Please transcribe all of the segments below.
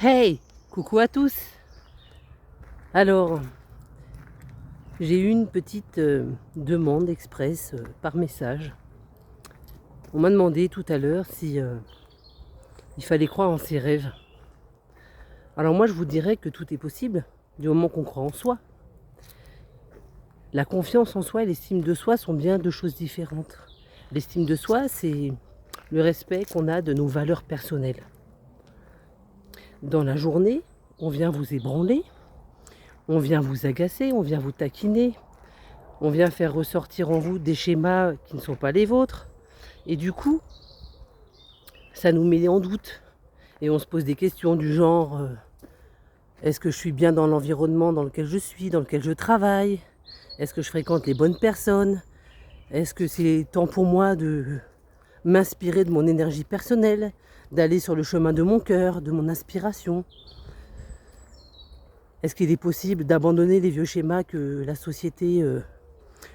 Hey! Coucou à tous! Alors, j'ai eu une petite demande express par message. On m'a demandé tout à l'heure si il fallait croire en ses rêves. Alors moi je vous dirais que tout est possible du moment qu'on croit en soi. La confiance en soi et l'estime de soi sont bien deux choses différentes. L'estime de soi, c'est le respect qu'on a de nos valeurs personnelles. Dans la journée, on vient vous ébranler, on vient vous agacer, on vient vous taquiner, on vient faire ressortir en vous des schémas qui ne sont pas les vôtres. Et du coup, ça nous met en doute. Et on se pose des questions du genre, est-ce que je suis bien dans l'environnement dans lequel je suis, dans lequel je travaille? Est-ce que je fréquente les bonnes personnes? Est-ce que c'est temps pour moi de m'inspirer de mon énergie personnelle, d'aller sur le chemin de mon cœur, de mon inspiration? Est-ce qu'il est possible d'abandonner les vieux schémas que la société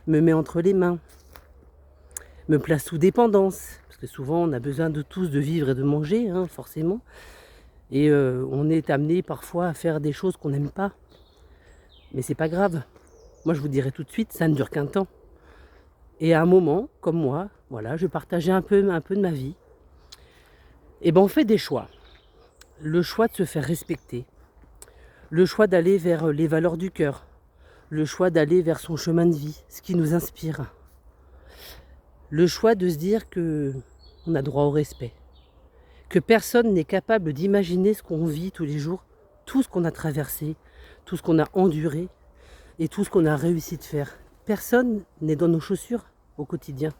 me met entre les mains, me place sous dépendance? Parce que souvent on a besoin de tous de vivre et de manger, hein, forcément. Et on est amené parfois à faire des choses qu'on n'aime pas. Mais c'est pas grave. Moi je vous dirai tout de suite, ça ne dure qu'un temps. Et à un moment, comme moi, voilà, je partageais un peu de ma vie. Et ben on fait des choix. Le choix de se faire respecter. Le choix d'aller vers les valeurs du cœur. Le choix d'aller vers son chemin de vie, ce qui nous inspire. Le choix de se dire que on a droit au respect. Que personne n'est capable d'imaginer ce qu'on vit tous les jours, tout ce qu'on a traversé, tout ce qu'on a enduré et tout ce qu'on a réussi de faire. Personne n'est dans nos chaussures au quotidien.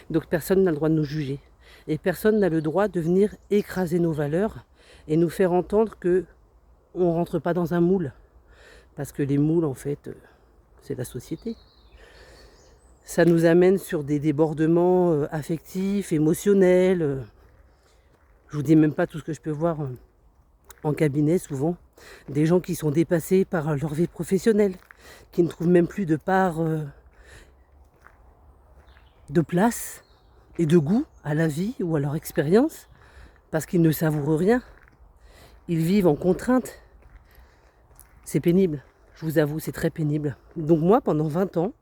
Donc personne n'a le droit de nous juger. Et personne n'a le droit de venir écraser nos valeurs et nous faire entendre que on ne rentre pas dans un moule. Parce que les moules, en fait, c'est la société. Ça nous amène sur des débordements affectifs, émotionnels. Je vous dis même pas tout ce que je peux voir en cabinet souvent. Des gens qui sont dépassés par leur vie professionnelle, qui ne trouvent même plus de part de place et de goût à la vie ou à leur expérience, parce qu'ils ne savourent rien. Ils vivent en contrainte. C'est pénible, je vous avoue, c'est très pénible. Donc moi, pendant 20 ans,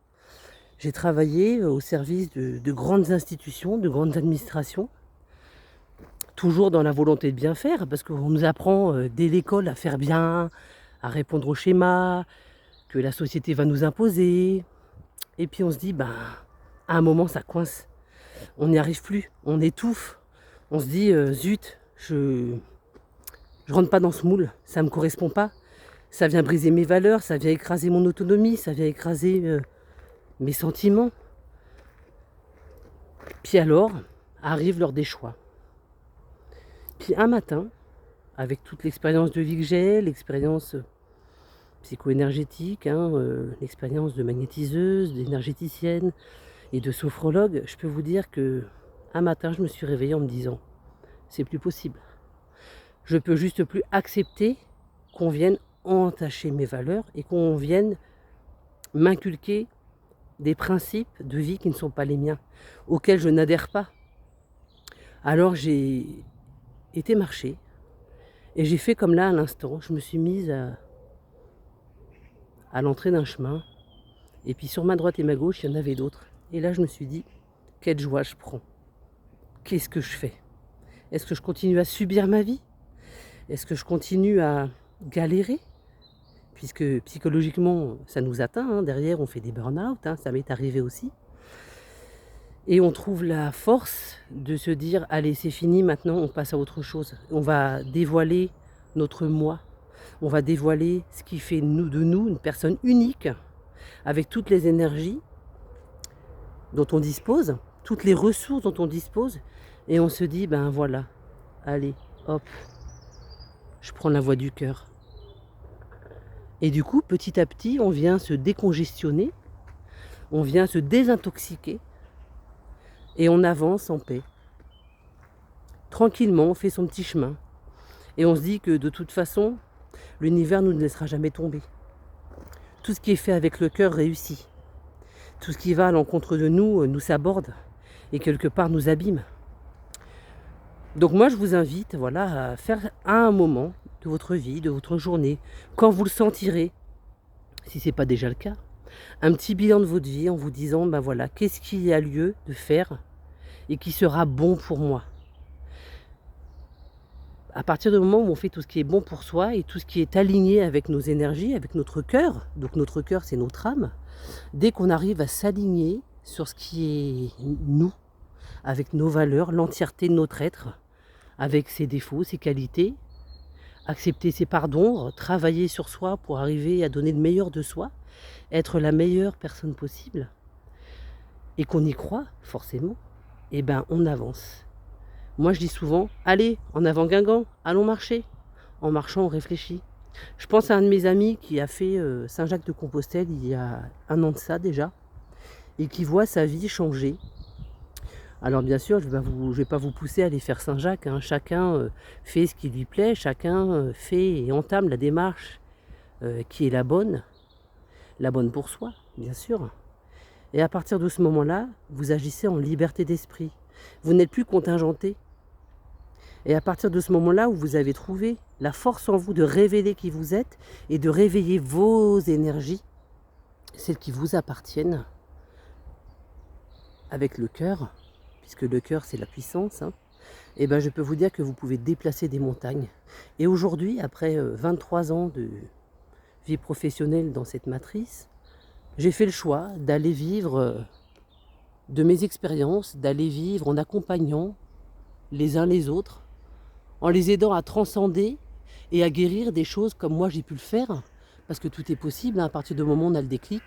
j'ai travaillé au service de grandes institutions, de grandes administrations, toujours dans la volonté de bien faire, parce qu'on nous apprend dès l'école à faire bien, à répondre aux schémas, que la société va nous imposer. Et puis on se dit, ben, à un moment ça coince, on n'y arrive plus, on étouffe, on se dit, zut, je rentre pas dans ce moule, ça ne me correspond pas, ça vient briser mes valeurs, ça vient écraser mon autonomie, ça vient écraser mes sentiments. Puis alors, arrive l'heure des choix. Puis un matin, avec toute l'expérience de vie que j'ai, l'expérience psycho-énergétique, l'expérience de magnétiseuse, d'énergéticienne et de sophrologue, je peux vous dire que un matin, je me suis réveillée en me disant, c'est plus possible. Je peux juste plus accepter qu'on vienne entacher mes valeurs et qu'on vienne m'inculquer des principes de vie qui ne sont pas les miens, auxquels je n'adhère pas. Alors j'ai été marcher et j'ai fait comme là à l'instant, je me suis mise à l'entrée d'un chemin et puis sur ma droite et ma gauche, il y en avait d'autres. Et là je me suis dit, quelle joie je prends. Qu'est-ce que je fais? Est-ce que je continue à subir ma vie? Est-ce que je continue à galérer? Puisque psychologiquement, ça nous atteint. Derrière, on fait des burn-out. Ça m'est arrivé aussi. Et on trouve la force de se dire, allez, c'est fini, maintenant, on passe à autre chose. On va dévoiler notre moi. On va dévoiler ce qui fait de nous une personne unique, avec toutes les énergies dont on dispose, toutes les ressources dont on dispose. Et on se dit, ben voilà, allez, hop, je prends la voie du cœur. Et du coup, petit à petit, on vient se décongestionner, on vient se désintoxiquer et on avance en paix. Tranquillement, on fait son petit chemin. Et on se dit que de toute façon, l'univers ne nous laissera jamais tomber. Tout ce qui est fait avec le cœur réussit. Tout ce qui va à l'encontre de nous nous saborde et quelque part nous abîme. Donc moi, je vous invite, voilà, à faire à un moment de votre vie, de votre journée, quand vous le sentirez, si ce n'est pas déjà le cas, un petit bilan de votre vie en vous disant, ben voilà, qu'est-ce qu'il y a lieu de faire et qui sera bon pour moi. À partir du moment où on fait tout ce qui est bon pour soi et tout ce qui est aligné avec nos énergies, avec notre cœur, donc notre cœur c'est notre âme, dès qu'on arrive à s'aligner sur ce qui est nous, avec nos valeurs, l'entièreté de notre être, avec ses défauts, ses qualités, accepter ses pardons, travailler sur soi pour arriver à donner le meilleur de soi, être la meilleure personne possible, et qu'on y croit forcément, eh ben on avance. Moi je dis souvent, allez, en avant Guingamp, allons marcher. En marchant, on réfléchit. Je pense à un de mes amis qui a fait Saint-Jacques-de-Compostelle il y a 1 an de ça déjà, et qui voit sa vie changer. Alors bien sûr, je ne vais pas vous pousser à aller faire Saint-Jacques, hein. Chacun fait ce qui lui plaît, chacun fait et entame la démarche qui est la bonne pour soi, bien sûr. Et à partir de ce moment-là, vous agissez en liberté d'esprit. Vous n'êtes plus contingenté. Et à partir de ce moment-là où vous avez trouvé la force en vous de révéler qui vous êtes et de réveiller vos énergies, celles qui vous appartiennent, avec le cœur, puisque le cœur c'est la puissance, hein, et ben je peux vous dire que vous pouvez déplacer des montagnes. Et aujourd'hui, après 23 ans de vie professionnelle dans cette matrice, j'ai fait le choix d'aller vivre de mes expériences, d'aller vivre en accompagnant les uns les autres, en les aidant à transcender et à guérir des choses comme moi j'ai pu le faire, parce que tout est possible, hein, à partir du moment où on a le déclic.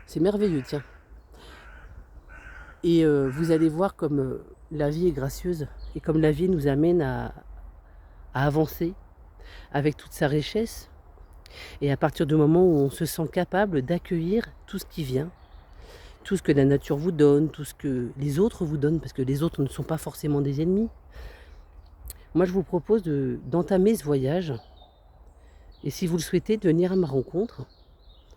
C'est merveilleux, tiens. Et vous allez voir comme la vie est gracieuse, et comme la vie nous amène à avancer avec toute sa richesse, et à partir du moment où on se sent capable d'accueillir tout ce qui vient, tout ce que la nature vous donne, tout ce que les autres vous donnent, parce que les autres ne sont pas forcément des ennemis. Moi, je vous propose d'entamer ce voyage, et si vous le souhaitez, de venir à ma rencontre,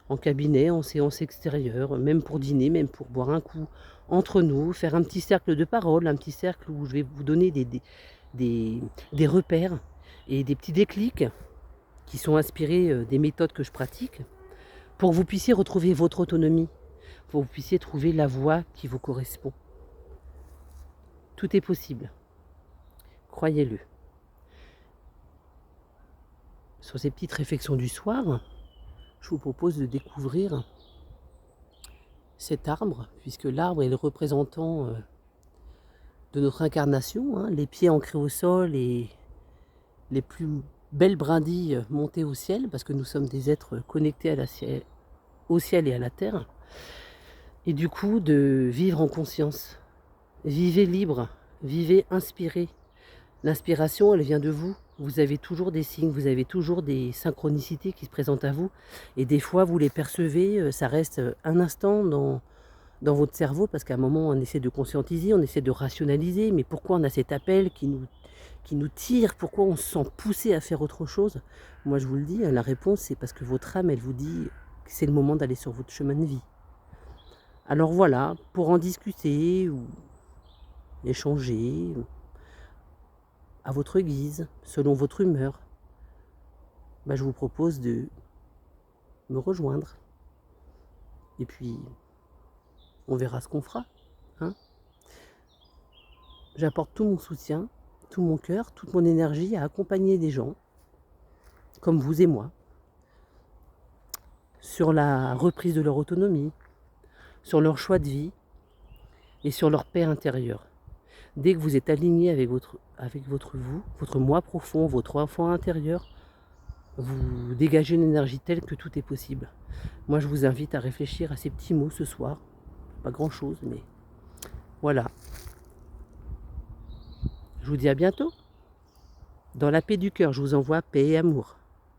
en cabinet, en séance extérieure, même pour dîner, même pour boire un coup, entre nous, faire un petit cercle de parole, un petit cercle où je vais vous donner des repères et des petits déclics qui sont inspirés des méthodes que je pratique, pour que vous puissiez retrouver votre autonomie, pour que vous puissiez trouver la voie qui vous correspond. Tout est possible. Croyez-le. Sur ces petites réflexions du soir, je vous propose de découvrir cet arbre, puisque l'arbre est le représentant de notre incarnation, hein, les pieds ancrés au sol et les plus belles brindilles montées au ciel, parce que nous sommes des êtres connectés au ciel et à la terre. Et du coup, de vivre en conscience. Vivez libre, vivez inspiré. L'inspiration, elle vient de vous. Vous avez toujours des signes, vous avez toujours des synchronicités qui se présentent à vous. Et des fois, vous les percevez, ça reste un instant dans votre cerveau, parce qu'à un moment, on essaie de conscientiser, on essaie de rationaliser. Mais pourquoi on a cet appel qui nous tire? Pourquoi on se sent poussé à faire autre chose? Moi, je vous le dis, la réponse, c'est parce que votre âme, elle vous dit que c'est le moment d'aller sur votre chemin de vie. Alors voilà, pour en discuter ou échanger à votre guise, selon votre humeur, je vous propose de me rejoindre. Et puis, on verra ce qu'on fera. Hein. J'apporte tout mon soutien, tout mon cœur, toute mon énergie à accompagner des gens, comme vous et moi, sur la reprise de leur autonomie, sur leur choix de vie et sur leur paix intérieure. Dès que vous êtes aligné avec votre vous, votre moi profond, votre enfant intérieur, vous dégagez une énergie telle que tout est possible. Moi, je vous invite à réfléchir à ces petits mots ce soir. Pas grand-chose, mais voilà. Je vous dis à bientôt. Dans la paix du cœur, je vous envoie paix et amour.